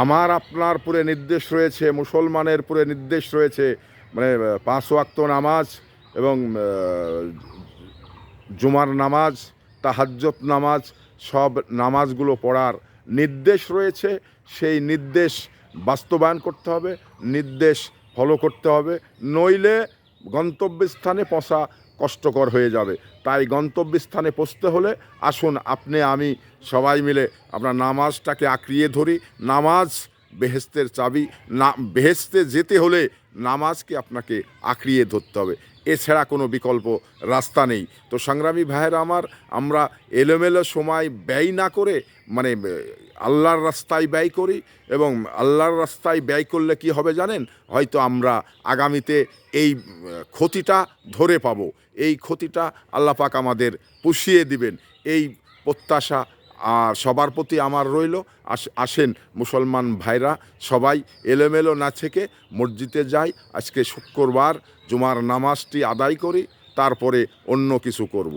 আমার আপনার পুরে নির্দেশ রয়েছে, মুসলমানের পুরে নির্দেশ রয়েছে, মানে 5 ওয়াক্ত নামাজ এবং জুমার নামাজ, তাহাজ্জুদ নামাজ, সব নামাজগুলো পড়ার নির্দেশ রয়েছে। সেই নির্দেশ বাস্তবায়ন করতে হবে, নির্দেশ ফলো করতে হবে, নইলে গন্তব্যস্থানে পৌঁছা কষ্টকর হয়ে যাবে। তাই গন্তব্যস্থানে পৌঁছতে হলে আসুন আপনি আমি সবাই মিলে আমরা নামাজটাকে আঁকড়িয়ে ধরি। নামাজ বেহেস্তের চাবি। না, বেহেস্তে যেতে হলে নামাজকে আপনাকে আঁকড়িয়ে ধরতে হবে, এছাড়া কোনো বিকল্প রাস্তা নেই। তো সংগ্রামী ভাইয়েরা আমার, আমরা এলোমেলো সময় ব্যয় না করে মানে আল্লাহর রাস্তায় ব্যয় করি, এবং আল্লাহর রাস্তায় ব্যয় করলে কি হবে জানেন? হয়তো আমরা আগামীতে এই ক্ষতিটা ধরে পাবো, এই ক্ষতিটা আল্লাহ পাক আমাদের পুষিয়ে দিবেন, এই প্রত্যাশা সবার প্রতি আমার রইল। আসেন মুসলমান ভাইরা সবাই এলোমেলো না থেকে মসজিদে যাই, আজকে শুক্রবার জুমার নামাজটি আদায় করি, তারপরে অন্য কিছু করব।